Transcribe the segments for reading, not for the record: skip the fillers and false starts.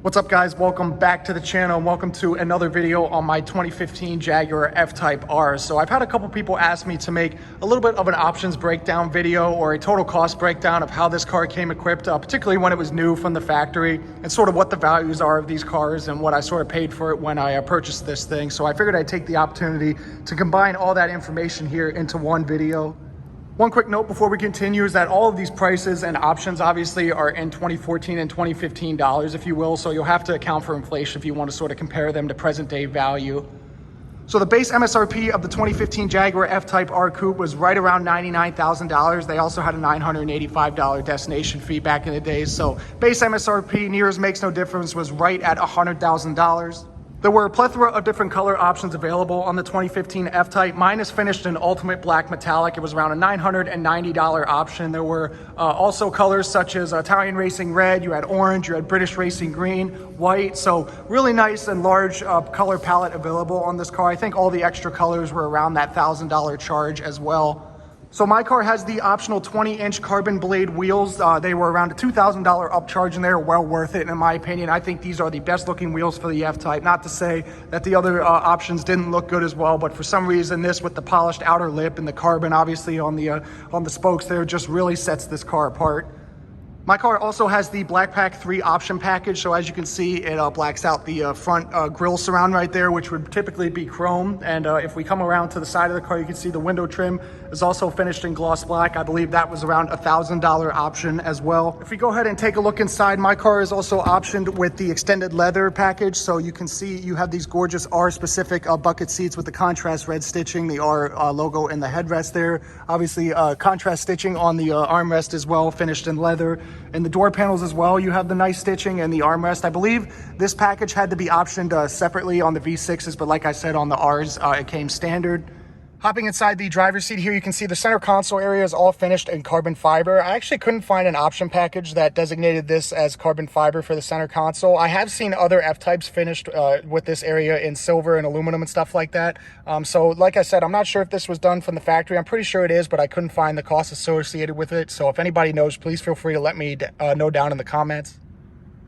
What's up, guys? Welcome back to the channel and welcome to another video on my 2015 Jaguar F-Type R. So I've had a couple people ask me to make a little bit of an options breakdown video or a total cost breakdown of how this car came equipped, particularly when it was new from the factory, and sort of what the values are of these cars and what I sort of paid for it when I purchased this thing. So I figured I'd take the opportunity to combine all that information here into one video. One quick note before we continue is that all of these prices and options obviously are in 2014 and 2015 dollars, if you will, so you'll have to account for inflation if you want to sort of compare them to present day value. So the base MSRP of the 2015 Jaguar F-Type R Coupe was right around $99,000. They also had a $985 destination fee back in the day, so base MSRP, near as makes no difference, was right at $100,000. There were a plethora of different color options available on the 2015 F-Type. Mine is finished in ultimate black metallic. It was around a $990 option. There were also colors such as Italian Racing Red, you had orange, you had British Racing Green, white. So really nice and large color palette available on this car. I think all the extra colors were around that $1,000 charge as well. So my car has the optional 20-inch carbon blade wheels. They were around a $2,000 upcharge, and they're well worth it in my opinion. I think these are the best looking wheels for the F-Type. Not to say that the other options didn't look good as well, but for some reason this, with the polished outer lip and the carbon obviously on the spokes there, just really sets this car apart. My car also has the Black Pack 3 option package, so as you can see, it blacks out the front grille surround right there, which would typically be chrome. And if we come around to the side of the car, you can see the window trim is also finished in gloss black. I believe that was around a $1,000 option as well. If we go ahead and take a look inside, my car is also optioned with the extended leather package, so you can see you have these gorgeous R-specific bucket seats with the contrast red stitching, the R logo in the headrest there. Obviously, contrast stitching on the armrest as well, finished in leather. And the door panels as well, you have the nice stitching and the armrest. I believe this package had to be optioned separately on the V6s, but like I said, on the Rs, it came standard. Hopping inside the driver's seat here, you can see the center console area is all finished in carbon fiber. I actually couldn't find an option package that designated this as carbon fiber for the center console. I have seen other F-Types finished with this area in silver and aluminum and stuff like that. So like I said, I'm not sure if this was done from the factory. I'm pretty sure it is, but I couldn't find the cost associated with it. So if anybody knows, please feel free to let me know down in the comments.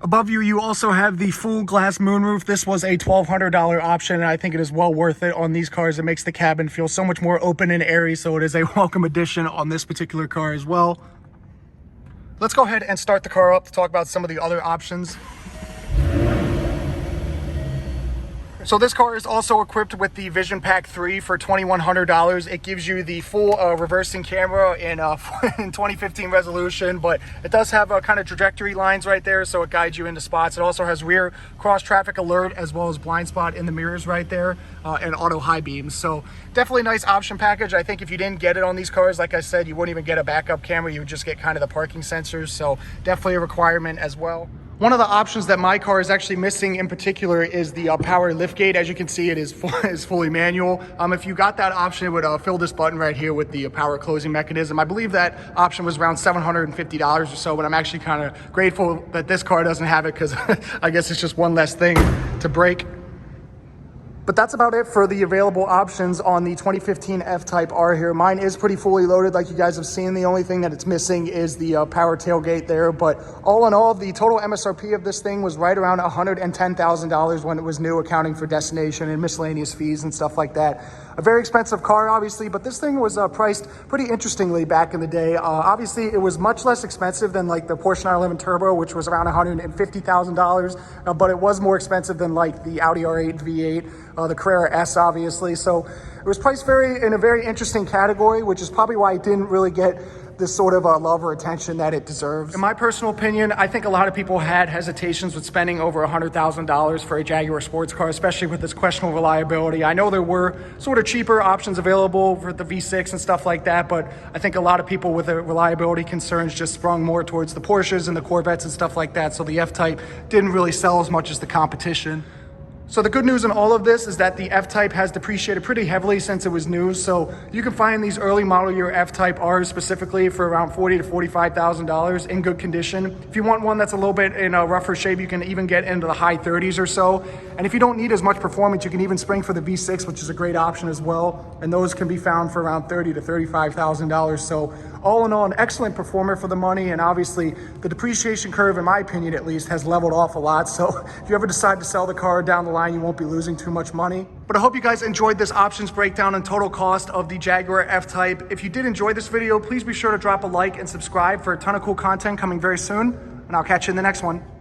Above you, you also have the full glass moonroof. This was a $1,200 option, and I think it is well worth it on these cars. It makes the cabin feel so much more open and airy, so it is a welcome addition on this particular car as well. Let's go ahead and start the car up to talk about some of the other options. So this car is also equipped with the Vision Pack 3 for $2,100. It gives you the full reversing camera in 2015 resolution, but it does have kind of trajectory lines right there, so it guides you into spots. It also has rear cross traffic alert as well as blind spot in the mirrors right there, and auto high beams. So definitely a nice option package. I think if you didn't get it on these cars, like I said, you wouldn't even get a backup camera. You would just get kind of the parking sensors. So definitely a requirement as well. One of the options that my car is actually missing in particular is the power liftgate. As you can see, it is fully manual. If you got that option, it would fill this button right here with the power closing mechanism. I believe that option was around $750 or so, but I'm actually kind of grateful that this car doesn't have it, because I guess it's just one less thing to break. But that's about it for the available options on the 2015 F-Type R here. Mine is pretty fully loaded, like you guys have seen. The only thing that it's missing is the power tailgate there. But all in all, the total MSRP of this thing was right around $110,000 when it was new, accounting for destination and miscellaneous fees and stuff like that. A very expensive car, obviously, but this thing was priced pretty interestingly back in the day. Obviously, it was much less expensive than like the Porsche 911 Turbo, which was around $150,000, but it was more expensive than like the Audi R8 V8, the Carrera S, obviously. So it was priced in a very interesting category, which is probably why it didn't really get this sort of love or attention that it deserves. In my personal opinion, I think a lot of people had hesitations with spending over $100,000 for a Jaguar sports car, especially with this questionable reliability. I know there were sort of cheaper options available for the V6 and stuff like that, but I think a lot of people with the reliability concerns just sprung more towards the Porsches and the Corvettes and stuff like that, so the F-Type didn't really sell as much as the competition. So the good news in all of this is that the F-Type has depreciated pretty heavily since it was new. So you can find these early model year F-Type Rs specifically for around $40,000 to $45,000 in good condition. If you want one that's a little bit in a rougher shape, you can even get into the high 30s or so. And if you don't need as much performance, you can even spring for the V6, which is a great option as well. And those can be found for around $30,000 to $35,000. So all in all, an excellent performer for the money. And obviously the depreciation curve, in my opinion at least, has leveled off a lot. So if you ever decide to sell the car down the line, you won't be losing too much money. But I hope you guys enjoyed this options breakdown and total cost of the Jaguar F-Type. If you did enjoy this video, please be sure to drop a like and subscribe for a ton of cool content coming very soon. And I'll catch you in the next one.